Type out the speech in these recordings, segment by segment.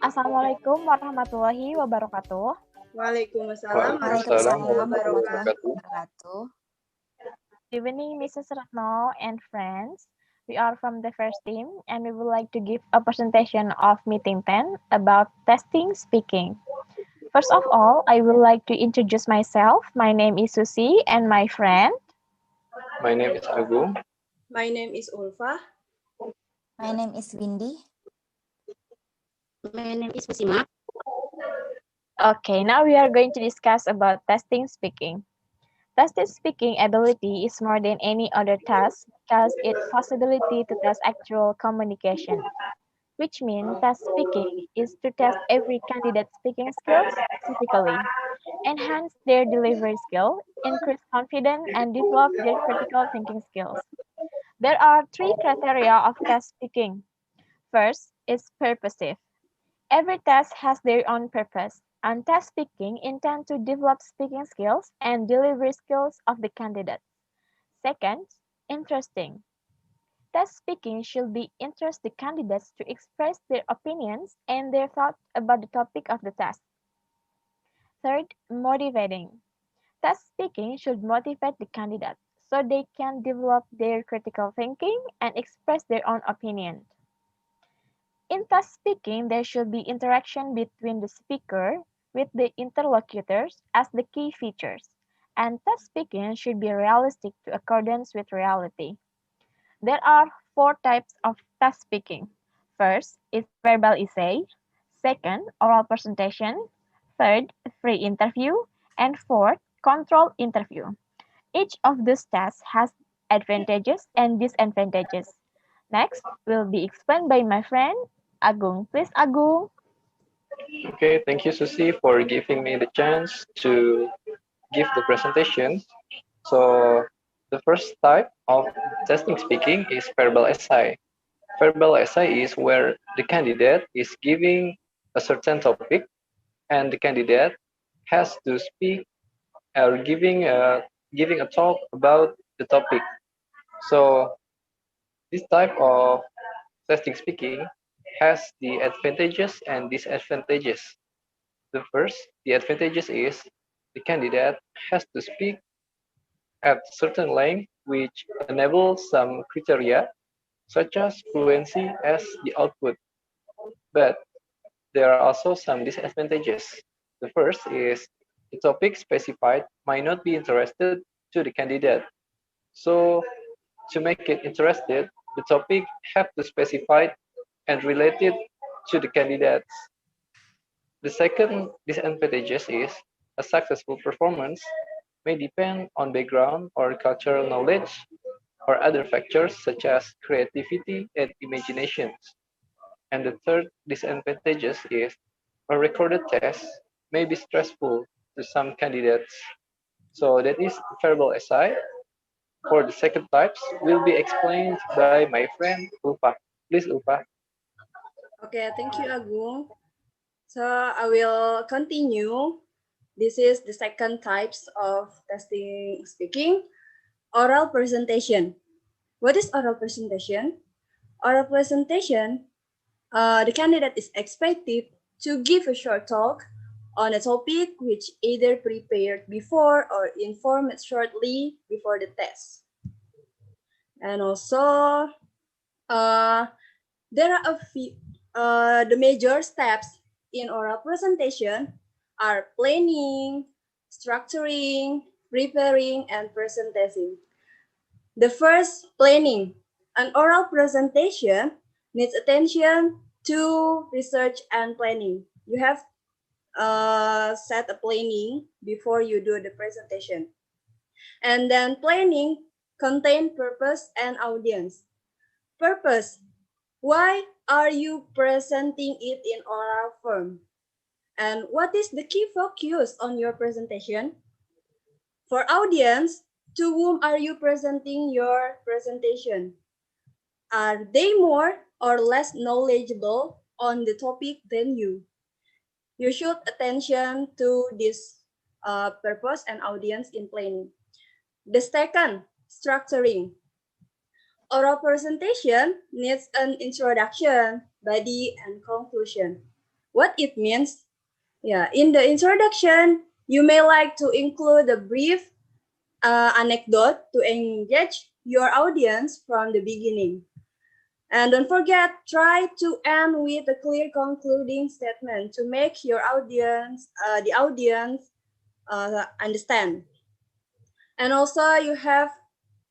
Assalamualaikum warahmatullahi wabarakatuh. Waalaikumsalam Waalaikumsalam warahmatullahi wabarakatuh. wabarakatuh. Good evening, Mrs. Ratno and friends. We are from the first team and we would like to give a presentation of meeting 10 about testing speaking. First of all, I would like to introduce myself. My name is Susi and my friend. My name is Agung. My name is Ulfa. My name is Windy. My name is Musima. Okay, now we are going to discuss about testing speaking. Testing speaking ability is more than any other task because it's possibility to test actual communication, which means test speaking is to test every candidate's speaking skills specifically, enhance their delivery skill, increase confidence, and develop their critical thinking skills. There are three criteria of test speaking. First is purposive. Every test has their own purpose, and test speaking intend to develop speaking skills and delivery skills of the candidate. Second, interesting. Test speaking should be interest the candidates to express their opinions and their thoughts about the topic of the test. Third, motivating. Test speaking should motivate the candidate so they can develop their critical thinking and express their own opinion. In test speaking, there should be interaction between the speaker with the interlocutors as the key features, and test speaking should be realistic to accordance with reality. There are four types of test speaking. First is verbal essay, second, oral presentation, third, free interview, and fourth, control interview. Each of these tests has advantages and disadvantages. Next will be explained by my friend Agung. Please, Agung. Okay, thank you, Susi, for giving me the chance to give the presentation. So, the first type of testing speaking is verbal essay. Verbal essay is where the candidate is giving a certain topic and the candidate has to speak or giving a talk about the topic. So, this type of testing speaking has the advantages and disadvantages. The advantages is the candidate has to speak at certain length which enables some criteria such as fluency as the output. But there are also some disadvantages. The first is the topic specified might not be interested to the candidate. So to make it interested, the topic have to specify and relate it to the candidates. The second disadvantages is a successful performance may depend on background or cultural knowledge or other factors such as creativity and imagination. And the third disadvantages is a recorded test may be stressful to some candidates. So that is verbal essay. For the second types will be explained by my friend Ulfa. Please, Ulfa. Okay, thank you, Agung. So I will continue. This is the second types of testing speaking. Oral presentation. What is oral presentation? Oral presentation, the candidate is expected to give a short talk on a topic which either prepared before or informed shortly before the test. And also, there are a few, the major steps in oral presentation are planning, structuring, preparing, and presenting. The first, planning. An oral presentation needs attention to research and planning. You have set a planning before you do the presentation. And then planning contain purpose and audience. Purpose. Why are you presenting it in oral form? And what is the key focus on your presentation? For audience, to whom are you presenting your presentation? Are they more or less knowledgeable on the topic than you? You should attention to this purpose and audience in planning. The second, structuring. Oral presentation needs an introduction, body, and conclusion. What it means? Yeah, in the introduction, you may like to include a brief anecdote to engage your audience from the beginning. And don't forget, try to end with a clear concluding statement to make your audience, the audience, understand. And also, you have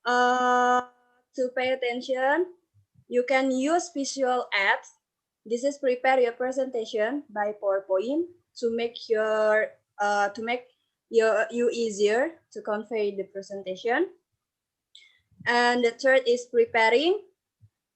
to pay attention. You can use visual aids. This is prepare your presentation by PowerPoint to make you easier to convey the presentation. And the third is preparing.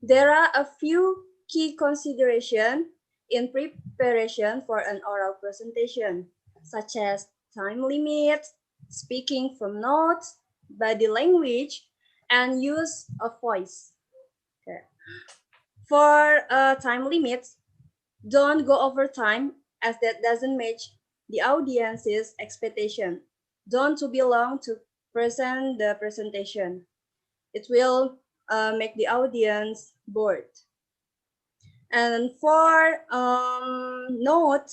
There are a few key considerations in preparation for an oral presentation, such as time limits, speaking from notes, body language, and use of voice. Okay. For time limits, don't go over time as that doesn't match the audience's expectation. Don't too be long to present the presentation. It will make the audience bored. And for note,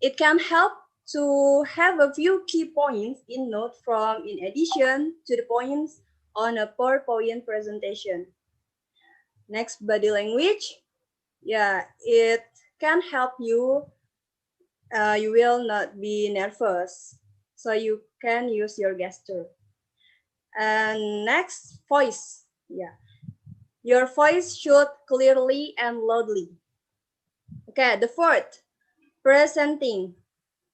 it can help to have a few key points in note from in addition to the points on a PowerPoint presentation. Next, body language. Yeah, it can help you. You will not be nervous, so you can use your gesture. And next, voice. Yeah, your voice should clearly and loudly. Okay, the fourth, presenting.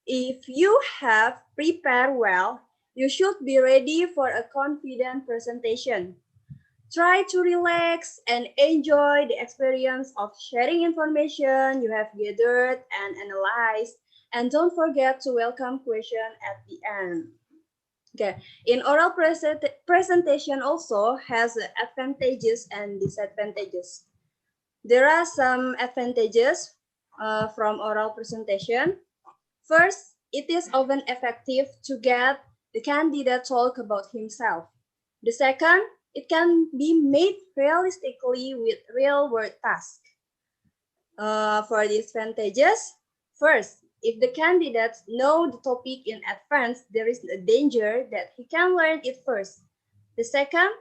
If you have prepared well, you should be ready for a confident presentation. Try to relax and enjoy the experience of sharing information you have gathered and analyzed. And don't forget to welcome questions at the end. Okay, in oral presentation also has advantages and disadvantages. There are some advantages from oral presentation. First, it is often effective to get the candidate talk about himself. The second, it can be made realistically with real-world tasks. For the advantages, first, if the candidates know the topic in advance, there is a danger that he can learn it first. The second,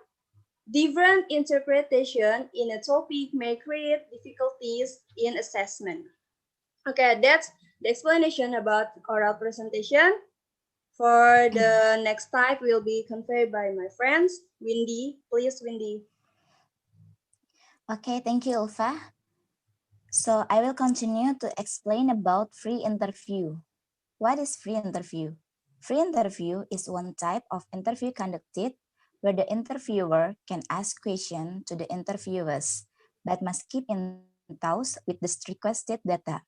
different interpretation in a topic may create difficulties in assessment. Okay, that's the explanation about oral presentation. For the next type will be conveyed by my friends. Windy, please, Windy. Okay, thank you, Ulfa. So I will continue to explain about free interview. What is free interview? Free interview is one type of interview conducted where the interviewer can ask questions to the interviewers, but must keep in touch with the requested data.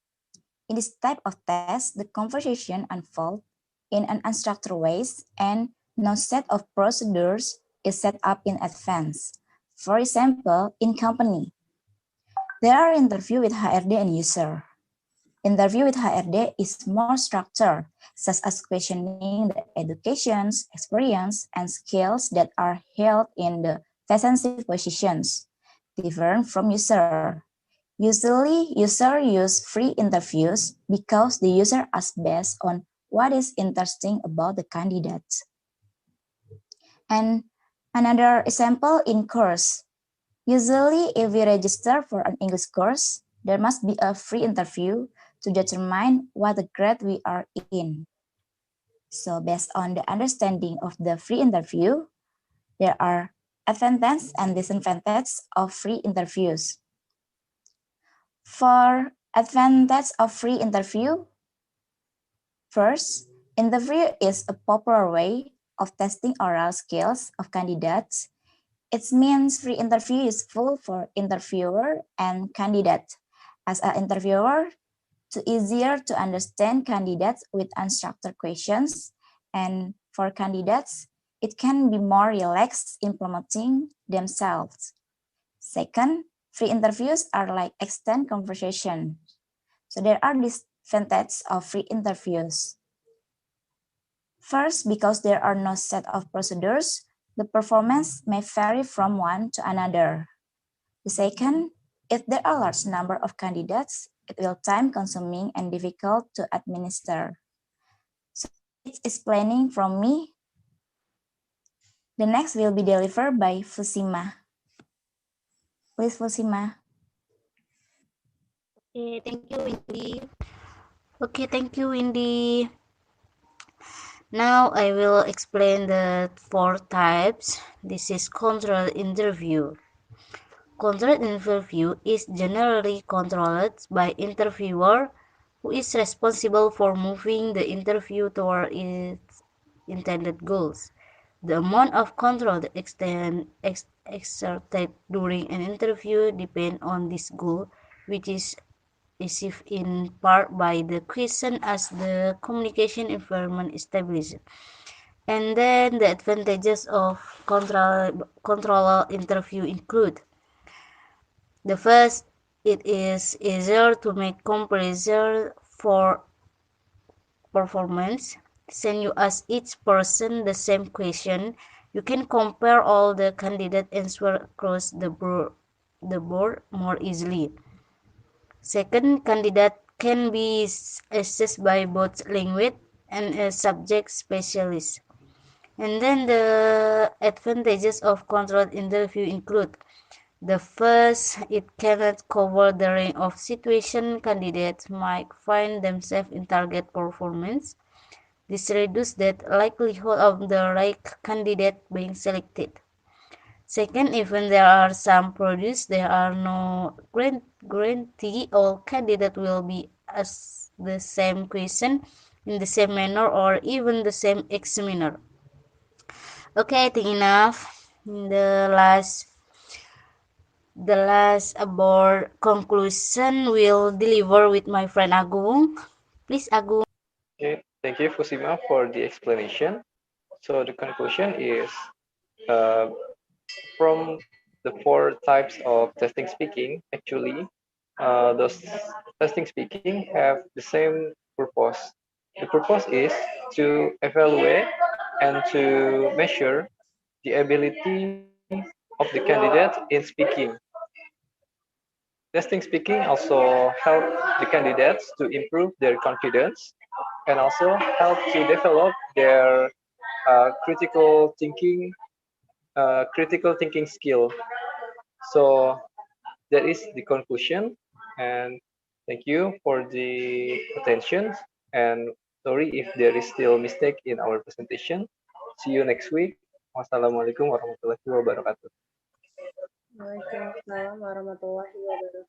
In this type of test, the conversation unfolds in an unstructured ways and no set of procedures is set up in advance. For example, in company, there are interview with HRD and user. Interview with HRD is more structured, such as questioning the educations, experience, and skills that are held in the vacancy positions, different from user. Usually, user use free interviews because the user asks based on what is interesting about the candidates. And another example in course. Usually, if we register for an English course, there must be a free interview to determine what grade we are in. So based on the understanding of the free interview, there are advantages and disadvantages of free interviews. For advantage of free interview, first, interview is a popular way of testing oral skills of candidates. It means free interview is useful for interviewer and candidate. As an interviewer, it's easier to understand candidates with unstructured questions, and for candidates, it can be more relaxed in promoting themselves. Second, free interviews are like extended conversation. So there are disadvantages of free interviews. First, because there are no set of procedures, the performance may vary from one to another. The second, if there are a large number of candidates, it will time-consuming and difficult to administer. So it's explaining from me. The next will be delivered by Fusima. Please, Fusima. Okay, thank you, Windy. Okay, thank you, Windy. Now I will explain the 4 types. This is controlled interview. Controlled interview is generally controlled by interviewer who is responsible for moving the interview toward its intended goals. The amount of control exerted during an interview depends on this goal, which is achieved in part by the question as the communication environment established. And then the advantages of control interview include: the first, it is easier to make comparison for performance. Since you ask each person the same question, you can compare all the candidate answers across the board more easily. Second, candidate can be assessed by both language and a subject specialist. And then the advantages of controlled interview include: the first, it cannot cover the range of situations candidates might find themselves in target performance. This reduces the likelihood of the right candidate being selected. Second, even there are some products, there are no guarantee all candidates will be asked the same question in the same manner or even the same examiner. Okay, I think enough. The last about conclusion will deliver with my friend Agung. Please, Agung. Okay, thank you, Fusima, for the explanation. So the conclusion is uh, from the 4 types of testing speaking, actually, those testing speaking have the same purpose. The purpose is to evaluate and to measure the ability of the candidate in speaking. Testing speaking also help the candidates to improve their confidence and also help to develop their critical thinking skill. So that is the conclusion, and thank you for the attention, and sorry if there is still mistake in our presentation. See you next week. Wassalamualaikum warahmatullahi wabarakatuh. Waalaikumsalam warahmatullahi wabarakatuh.